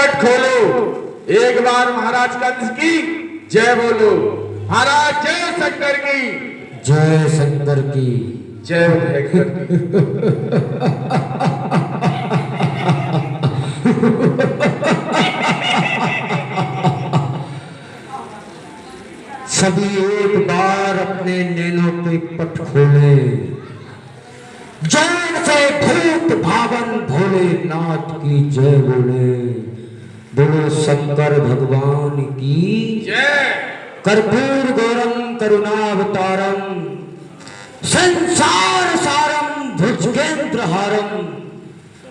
पट खोलो, एक बार महाराज कंस की जय बोलो। महाराज जय शंकर की, जय शंकर की, जय शंकर की। सभी एक बार अपने नैनों पे पट खोले, जय से भूत भावन भोलेनाथ की जय बोले। बोलो शंकर भगवान की जय। कर्पूर गौरम करुणावतारम संसार सारम भुजगेंद्र हारम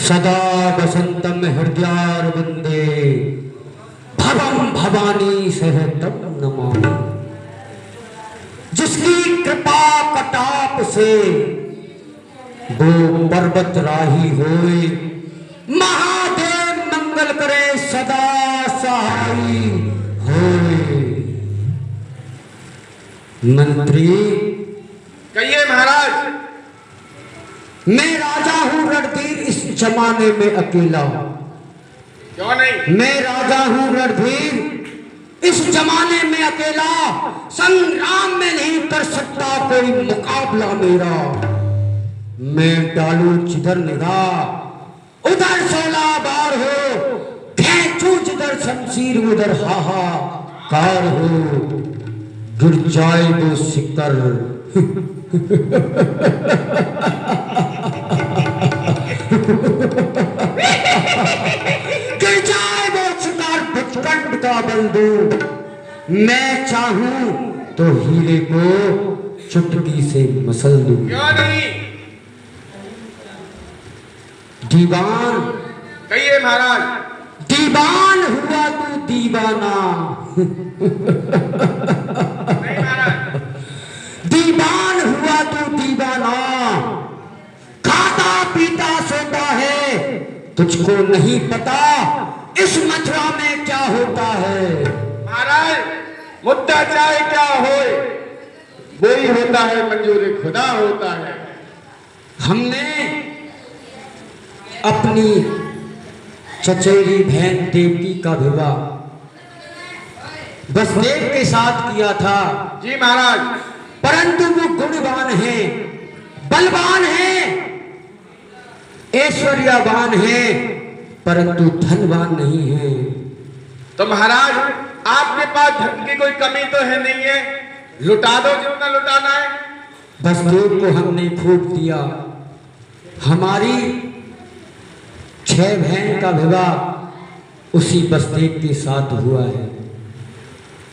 सदा वसंतम हृदयारविंदे भवम भवानी सहतम नमामि। जिसकी कृपा कटाप से दो पर्वत राही होए, महादेव मंगल करे सदा सहाई होए। मंत्री कहिए महाराज। मैं राजा हूं रणधीर इस जमाने में अकेला। क्यों नहीं? मैं राजा हूं रणधीर इस जमाने में अकेला, संग्राम में नहीं कर सकता कोई मुकाबला मेरा। मैं डालू जिधर निगाह उधर 16 बार हो, खींचू जिधर शमशीर उधर हाहाकार हो। गिर जाए वो सिक्कर गिर जाए वो शिकार भुजकंड का बंदूक। मैं चाहूं तो हीरे को चुटकी से मसल दूं। क्यों नहीं? दीवान कहिए महाराज। दीवान हुआ तू दीवाना। नहीं महाराज। दीवान हुआ तू दीवाना, खाता पीता सोता है, तुझको नहीं पता इस मथुरा में क्या होता है। महाराज मुद्दा चाहे क्या होए, वही होता है मंजूर खुदा होता है। हमने अपनी चचेरी बहन देवकी का विवाह बसदेव के साथ किया था। जी महाराज। परंतु वो गुणवान है, बलवान है, ऐश्वर्यवान है, परंतु धनवान नहीं है। तो महाराज आपके पास धन की कोई कमी तो है नहीं है, लुटा दो जितना लुटाना है। बसदेव को हमने फूट दिया। हमारी 6 बहन का विवाह उसी बसदेव के साथ हुआ है,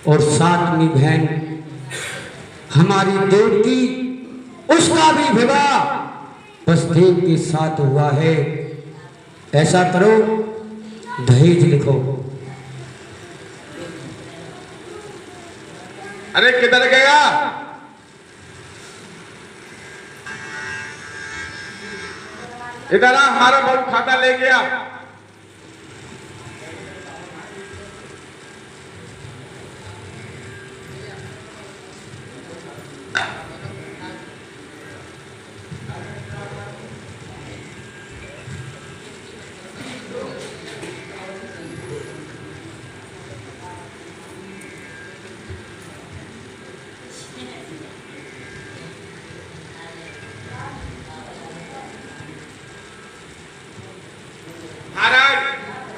और 7वीं बहन हमारी देवकी, उसका भी विवाह बसदेव के साथ हुआ है। ऐसा करो, दहेज लिखो। अरे किधर गया? इधर आ, हमारा बहुत खाता ले गया।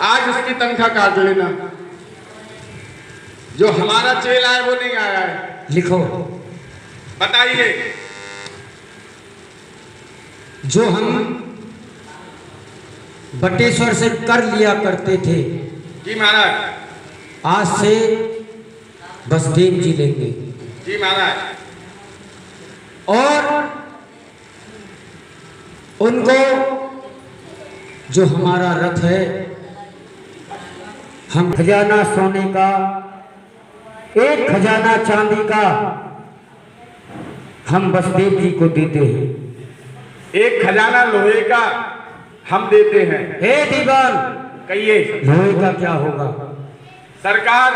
आज उसकी तनख्वाह काट लेना। जो हमारा चेला है वो नहीं आया है। लिखो। बताइए। जो हम बटेश्वर से कर लिया करते थे, जी महाराज। आज से बसदेव जी लेंगे। जी महाराज। और उनको जो हमारा रथ है, हम खजाना सोने का, एक खजाना चांदी का हम बसदेव जी को देते हैं। एक खजाना लोहे का हम देते हैं। हे दीवान, कहिए। लोहे का क्या होगा? सरकार,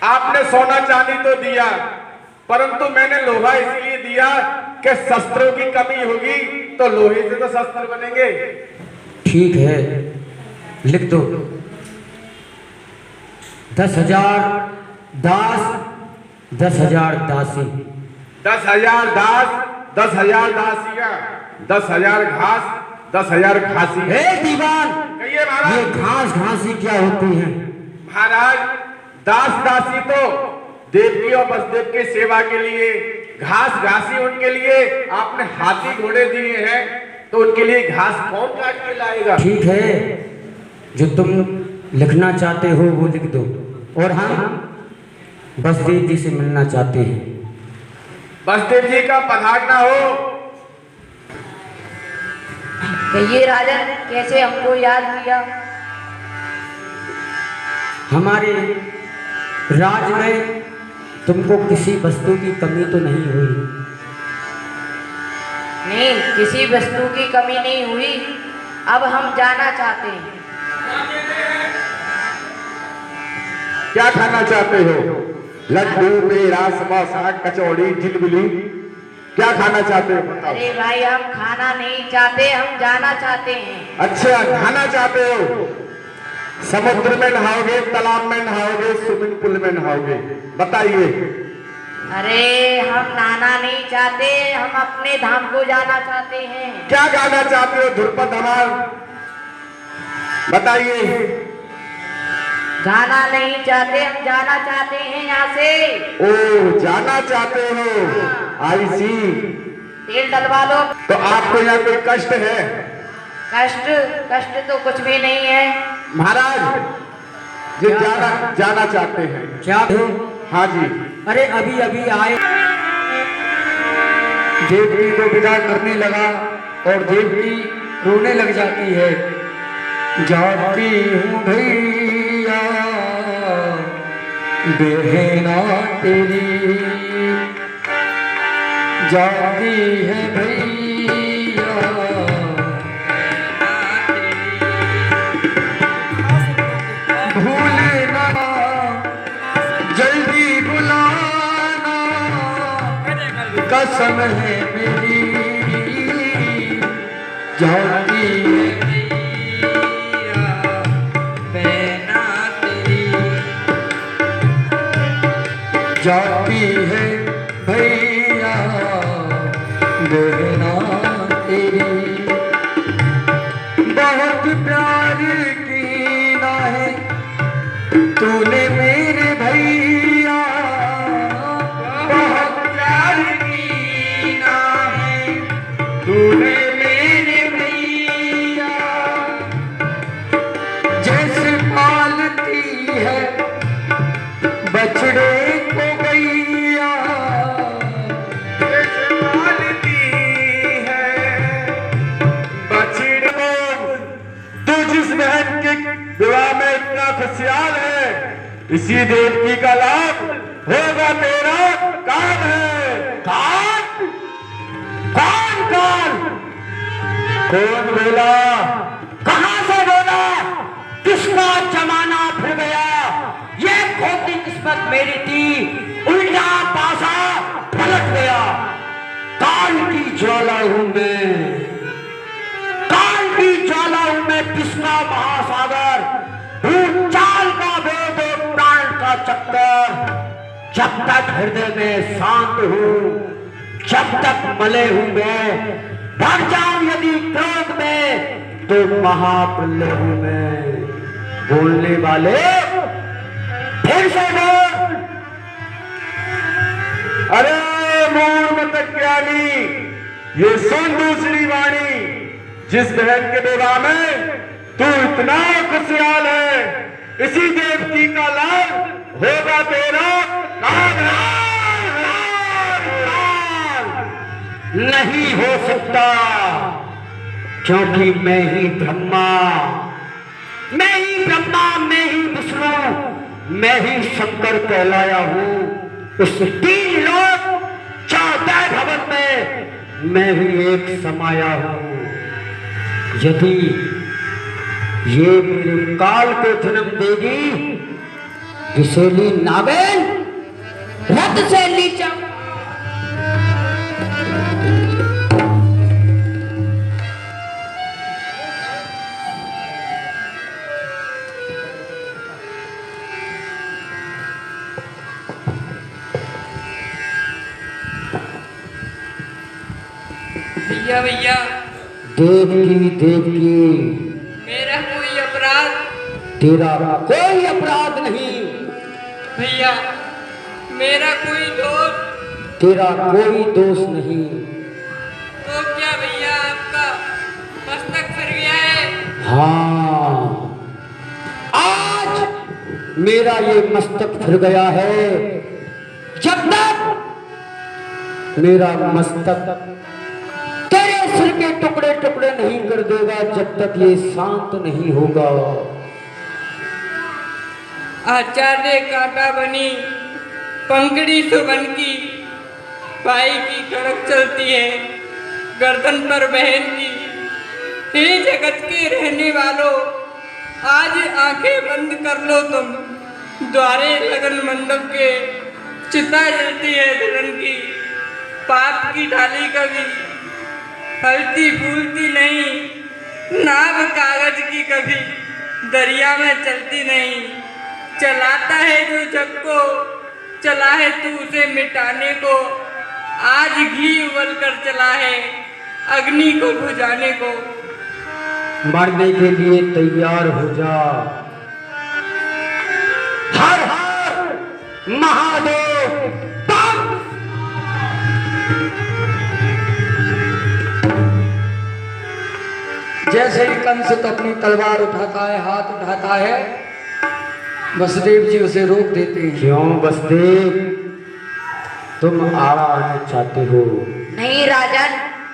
आपने सोना चांदी तो दिया, परंतु मैंने लोहा इसलिए दिया कि शस्त्रों की कमी होगी तो लोहे से तो शस्त्र बनेंगे। ठीक है, लिख दो। 10,000 दास, 10,000 दासी। 10,000 दास, 10,000 दासियां, 10,000 घास, 10,000 घासी। हे दीवान, कहिए महाराज। ये घास घासी क्या होती है? महाराज, दास दासी तो देवकी और वसुदेव की सेवा के लिए, घास घासी उनके लिए। आपने हाथी घोड़े दिए हैं तो उनके लिए घास कौन काट के लाएगा? ठीक है, जो तुम लिखना चाहते हो वो लिख दो। और हम वसुदेव जी से मिलना चाहते हैं। वसुदेव जी का पधारना हो। कहिए राजन, कैसे हमको याद किया? हमारे राज में तुमको किसी वस्तु की कमी तो नहीं हुई? नहीं, किसी वस्तु की कमी नहीं हुई। अब हम जाना चाहते हैं। क्या खाना चाहते हो? लड्डू, पेड़ा, समोसा, कचौड़ी, जिलेबी, क्या खाना चाहते हो बताओ? अरे भाई, हम खाना नहीं चाहते, हम जाना चाहते हैं। अच्छा, नहाना चाहते हो? समुद्र में नहाओगे, तालाब में नहाओगे, स्विमिंग पूल में नहाओगे? बताइए। अरे हम नहाना नहीं चाहते, हम अपने धाम को जाना चाहते हैं। क्या गाना चाहते हो ध्रुपद धमाल? बताइए। जाना नहीं चाहते, हम जाना चाहते हैं यहाँ से। ओ, जाना चाहते हो? आई सी। तेल डलवा लो। तो आपको यहाँ कोई कष्ट है? कष्ट? कष्ट तो कुछ भी नहीं है महाराज। ये जाना चाहते हैं। क्या हो? हाँ जी। अरे अभी अभी आए। देवकी को विदा करने लगा और देवकी रोने लग जाती है। जाती हूँ भैया बहना तेरी, जाती है भैया भूलना, जल्दी बुलाना, कसम है मेरी, जाती है भैया बहना तेरी, जाती है भैया बहना तेरी। बहुत प्यार कीना है तूने मेरे भैया, बहुत प्यार कीना है तूने मेरे भैया, जैसे पालती है बछड़े को गैया, जैसे पालती है बछड़े को। तू जिस बहन के विवाह में इतना खुशहाल है, इसी देवकी का लाभ होगा तेरा। कान है? कान? कौन कान? कौन बोला? कहां से बोला? किसका जमाना फिर गया? ये खोटी किस्मत मेरी थी, उल्टा पासा पलट गया। काल की ज्वाला हूं मैं, काल की ज्वाला हूं मैं, किसका महासागर हूं, चाल का वेद और प्राण का चक्कर। जब तक हृदय में शांत हूं, जब तक मले हूं मैं, बढ़ जाऊं यदि क्रोध में तो महाप्रलय हूं मैं। बोलने वाले फिर से बोल। अरे मोर मत ज्ञानी, ये सुन दूसरी वाणी। जिस बहन के विवाह में तू इतना खुशहाल है, इसी देवकी का लाभ होगा तेरा। कान नहीं हो सकता, क्योंकि मैं ही ब्रह्मा, मैं ही ब्रह्मा, मैं ही विष्णु, मैं ही शंकर कहलाया हूँ। इस 3 लोक 14 भवन में मैं ही एक समाया हूँ। यदि ये मेरे काल को जन्म देगी, विशेली नागिन रथ से नीचा। भैया भैया देवकी देवकी, मेरा कोई अपराध? तेरा कोई अपराध नहीं। भैया मेरा कोई दोस्त? तेरा कोई दोष नहीं। तो क्या भैया आपका मस्तक फिर गया है? हाँ, आज मेरा ये मस्तक फिर गया है। जब तक मेरा मस्तक तेरे सिर के टुकड़े टुकड़े नहीं कर देगा, जब तक ये शांत नहीं होगा। आचार्य कांटा बनी पंखड़ी सुबन की, भाई की कड़क चलती है गर्दन पर बहन की। हे जगत के रहने वालों, आज आंखें बंद कर लो तुम, द्वारे लगन मंडप के चिता जलती है दुल्हन की। पाप की डाली कभी फलती फूलती नहीं, नाव कागज की कभी दरिया में चलती नहीं। चलाता है जो जग को, चला है तू उसे मिटाने को। आज घी उबल कर चला है अग्नि को बुझाने को। मरने के लिए तैयार हो जा। हर हर महादेव। बम! जैसे ही कंस तो अपनी तलवार उठाता है, हाथ उठाता है, वसुदेव जी उसे रोक देते हैं। क्यों वसुदेव, तुम आना चाहते हो? नहीं राजन,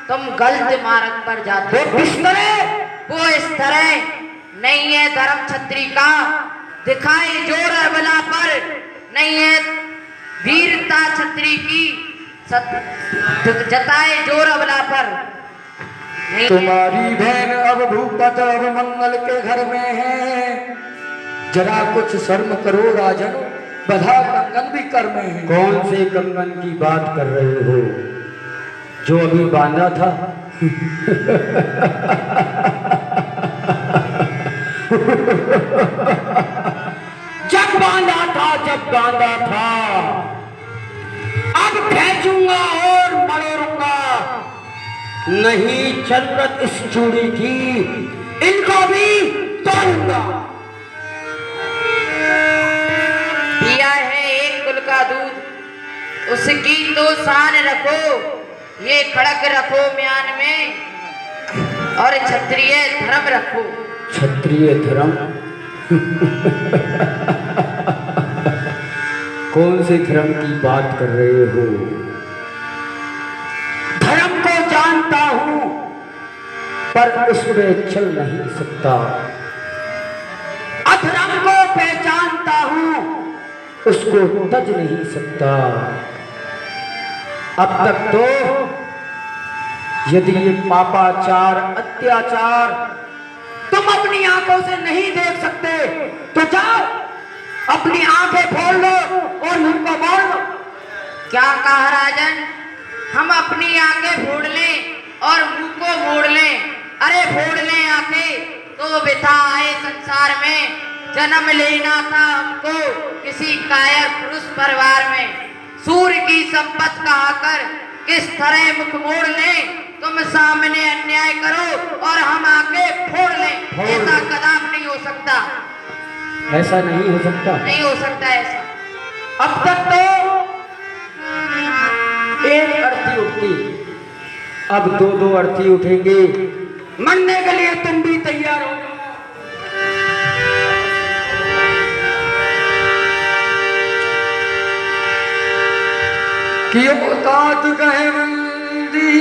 तुम गलत मार्ग पर जाते हो। किस तरह? वो इस तरह नहीं है धर्म छत्री का, दिखाए जोर अबला पर। नहीं है वीरता छत्री की, जताए जोर अबला पर। नहीं तुम्हारी बहन अब भूपत अब मंगल के घर में है, जरा कुछ शर्म करो राजन, बधा कंगन भी कर में है। कौन से कंगन की बात कर रहे हो? जो अभी बांधा था? जब बांधा था, जब बांधा था, अब भेजूंगा और मरोड़ूंगा। नहीं जरूरत इस चूड़ी की, इनको भी तोड़ूंगा। पिया है एक कुल का दूध, उसकी तो शान रखो, ये खड़क रखो म्यान में, और क्षत्रिय धर्म रखो। क्षत्रिय धर्म? कौन से धर्म की बात कर रहे हो? धर्म को जानता हूं, पर उसमें चल नहीं सकता। अधर्म को पहचानता हूं, उसको तज नहीं सकता। अब तक तो यदि ये पापाचार, अत्याचार तुम अपनी आंखों से नहीं देख सकते, तो जाओ अपनी आंखें फोड़ लो और मुंह को मोड़ लो। क्या कहा राजन? हम अपनी आंखें फोड़ लें और मुंह को मोड़ लें? अरे फोड़ लें आंखें तो बिता आए संसार में, जन्म लेना था हमको किसी कायर पुरुष परिवार में। सूर्य की संपत्ति कहाकर किस तरह मुख मोड़ लें, तुम सामने अन्याय करो और हम आके फोड़ लें। ऐसा कदम नहीं हो सकता, ऐसा नहीं हो सकता। नहीं हो सकता ऐसा। अब तक तो एक अर्थी उठती, अब दो दो अर्थी उठेंगे। मरने के लिए तुम भी तैयार हो? क्यों तात कहे बंदी